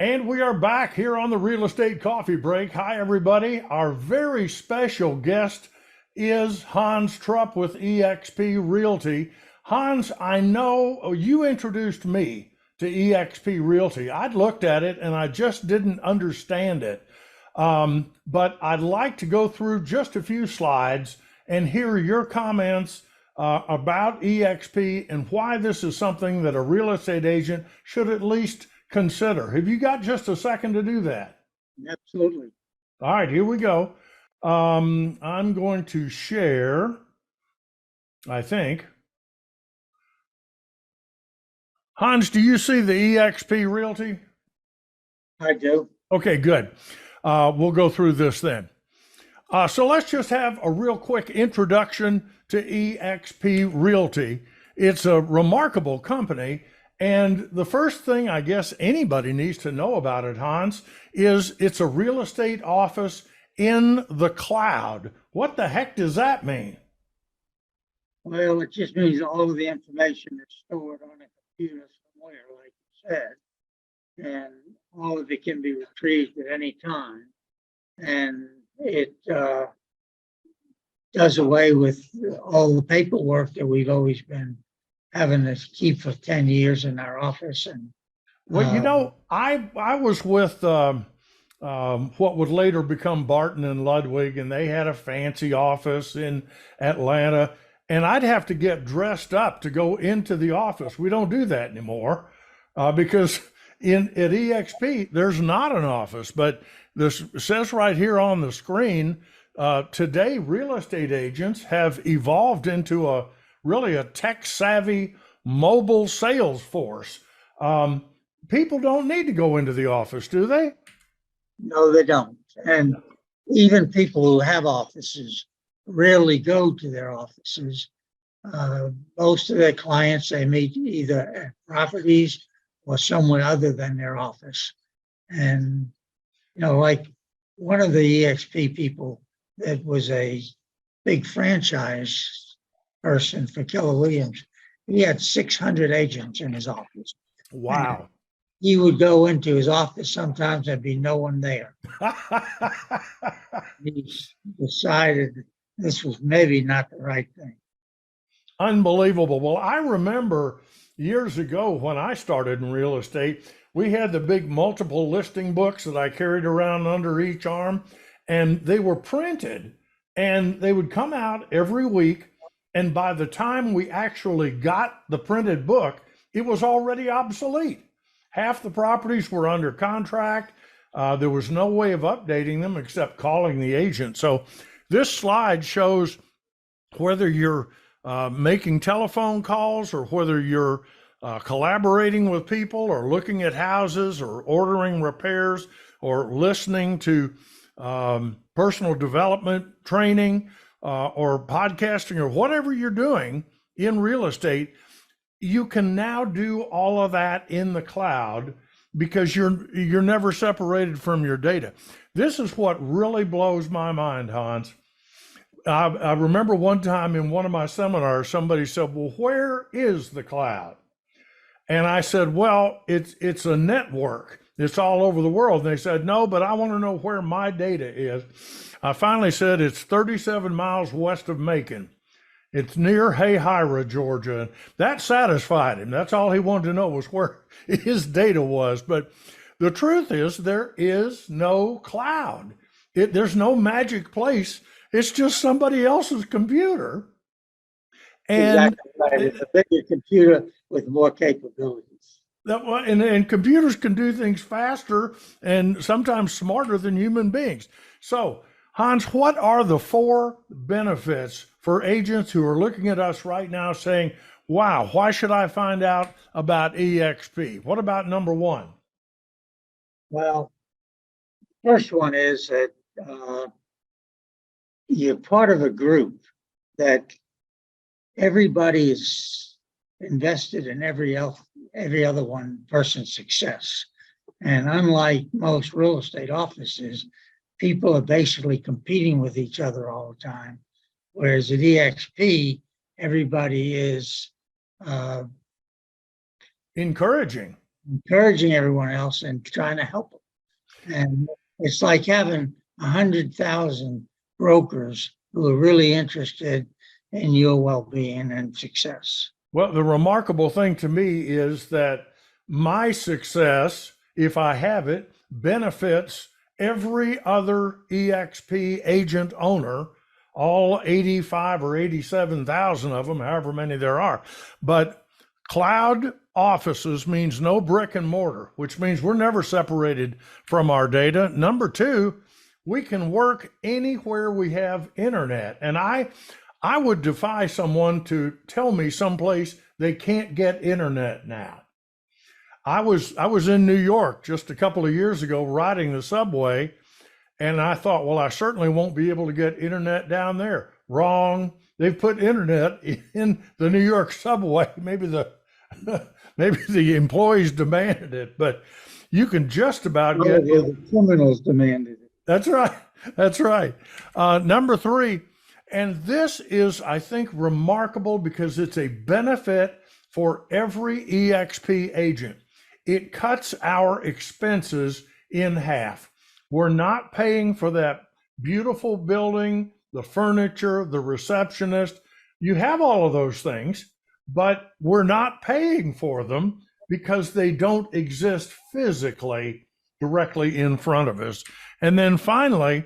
And we are back here on the Real Estate Coffee Break. Hi, everybody. Our very special guest is Hans Trupp with eXp Realty. Hans, I know you introduced me to eXp Realty. I'd looked at it and I just didn't understand it. But I'd like to go through just a few slides and hear your comments about eXp and why this is something that a real estate agent should at least consider. Have you got just a second to do that? Absolutely. All right, here we go. I'm going to share, I think. Hans, do you see the eXp Realty? I do. Okay, good. We'll go through this then. So let's just have a real quick introduction to eXp Realty. It's a remarkable company. And the first thing I guess anybody needs to know about it, Hans, is it's a real estate office in the cloud. What the heck does that mean? Well, it just means all of the information is stored on a computer somewhere, like you said, and all of it can be retrieved at any time. And it does away with all the paperwork that we've always been having to keep for 10 years in our office. And well, you know, I was with what would later become Barton and Ludwig, and they had a fancy office in Atlanta, and I'd have to get dressed up to go into the office. We don't do that anymore because at eXp there's not an office. But this says right here on the screen, today real estate agents have evolved into really a tech-savvy mobile sales force. People don't need to go into the office, do they? no, they don't. And even people who have offices rarely go to their offices. Most of their clients they meet either at properties or somewhere other than their office. And, like one of the eXp people that was a big franchise person for Keller Williams, he had 600 agents in his office. Wow. And he would go into his office sometimes, there'd be no one there. He decided this was maybe not the right thing. Unbelievable. Well, I remember years ago when I started in real estate, we had the big multiple listing books that I carried around under each arm, and they were printed and they would come out every week. And by the time we actually got the printed book, it was already obsolete. Half the properties were under contract. There was no way of updating them except calling the agent. So this slide shows whether you're making telephone calls or whether you're collaborating with people or looking at houses or ordering repairs or listening to personal development training or podcasting or whatever you're doing in real estate, you can now do all of that in the cloud because you're never separated from your data. This is what really blows my mind, Hans. I remember one time in one of my seminars, somebody said, well, where is the cloud? And I said, well, it's a network. It's all over the world. And they said, no, but I want to know where my data is. I finally said, it's 37 miles west of Macon. It's near Hayhira, Georgia. That satisfied him. That's all he wanted to know was where his data was. But the truth is there is no cloud. There's no magic place. It's just somebody else's computer. And exactly right. It's a bigger computer with more capabilities. And computers can do things faster and sometimes smarter than human beings. So, Hans, what are the 4 benefits for agents who are looking at us right now saying, wow, why should I find out about eXp? What about number 1? Well, first one is that you're part of a group that everybody is invested in every other one person's success. And unlike most real estate offices, people are basically competing with each other all the time. Whereas at eXp, everybody is encouraging. encouraging everyone else and trying to help them. And it's like having 100,000 brokers who are really interested in your well-being and success. Well, the remarkable thing to me is that my success, if I have it, benefits every other eXp agent owner, all 85 or 87,000 of them, however many there are. But cloud offices means no brick and mortar, which means we're never separated from our data. Number two, we can work anywhere we have internet. And I would defy someone to tell me someplace they can't get internet now. I was in New York just a couple of years ago riding the subway, and I thought, well, I certainly won't be able to get internet down there. Wrong. They've put internet in the New York subway. Maybe the employees demanded it, but you can just about get. The criminals demanded it. That's right. That's right. Number three, and this is, I think, remarkable because it's a benefit for every eXp agent. It cuts our expenses in half. We're not paying for that beautiful building, the furniture, the receptionist. You have all of those things, but we're not paying for them because they don't exist physically directly in front of us. And then finally,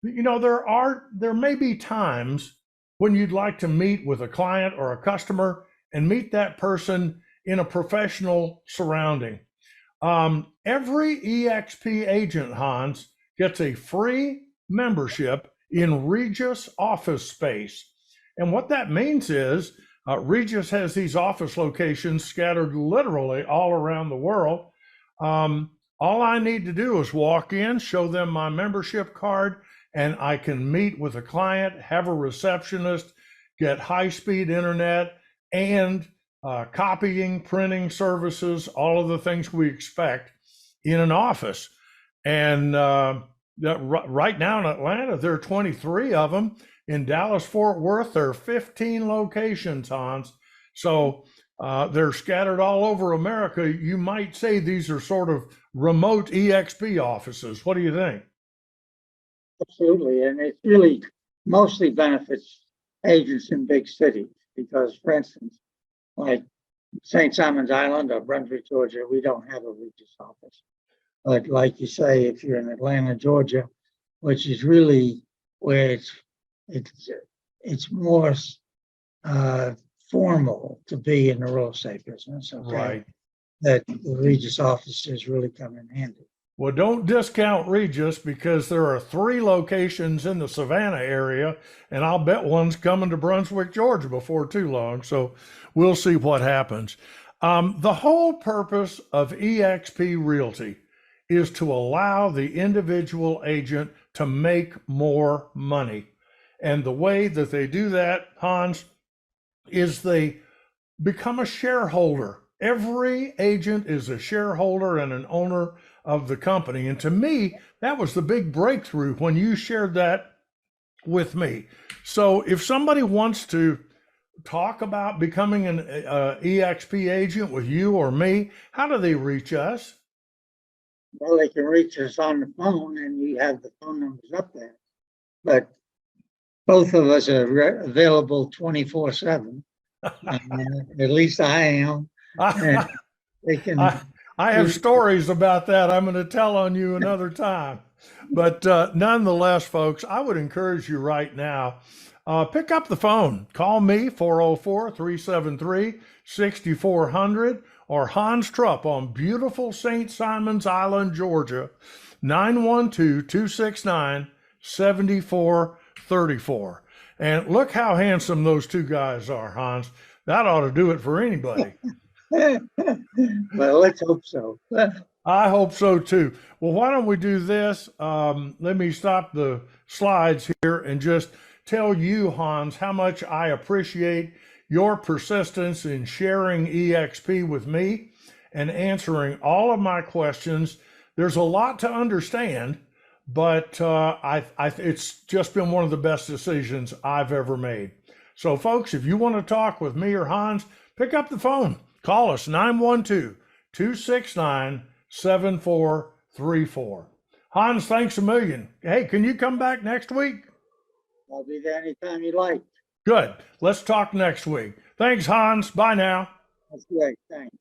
there may be times when you'd like to meet with a client or a customer and meet that person in a professional surrounding. Every eXp agent, Hans, gets a free membership in Regus office space. And what that means is Regus has these office locations scattered literally all around the world. All I need to do is walk in, show them my membership card, and I can meet with a client, have a receptionist, get high-speed internet, and copying, printing services, all of the things we expect in an office. And right now in Atlanta, there are 23 of them. In Dallas, Fort Worth, there are 15 locations, Hans. So they're scattered all over America. You might say these are sort of remote eXp offices. What do you think? Absolutely. And it really mostly benefits agents in big cities because, for instance, like St. Simon's Island or Brunswick, Georgia, we don't have a Regus office. But like you say, if you're in Atlanta, Georgia, which is really where it's more formal to be in the real estate business, okay? Right. That the Regus offices really come in handy. Well, don't discount Regus because there are 3 locations in the Savannah area, and I'll bet one's coming to Brunswick, Georgia before too long. So we'll see what happens. The whole purpose of eXp Realty is to allow the individual agent to make more money. And the way that they do that, Hans, is they become a shareholder. Every agent is a shareholder and an owner of the company. And to me, that was the big breakthrough when you shared that with me. So if somebody wants to talk about becoming an eXp agent with you or me, how do they reach us? Well, they can reach us on the phone, and you have the phone numbers up there. But both of us are available 24/7. At least I am. And they can. I have stories about that I'm going to tell on you another time. But nonetheless, folks, I would encourage you right now, pick up the phone. Call me, 404-373-6400, or Hans Trupp on beautiful St. Simon's Island, Georgia, 912-269-7434. And look how handsome those two guys are, Hans. That ought to do it for anybody. Well, let's hope so. I hope so too. Well, why don't we do this? Let me stop the slides here and just tell you, Hans, how much I appreciate your persistence in sharing eXp with me and answering all of my questions. There's a lot to understand, but it's just been one of the best decisions I've ever made. So, folks, if you want to talk with me or Hans, pick up the phone. Call us, 269 7434. Hans, thanks a million. Hey, can you come back next week? I'll be there anytime you like. Good. Let's talk next week. Thanks, Hans. Bye now. That's great. Thanks.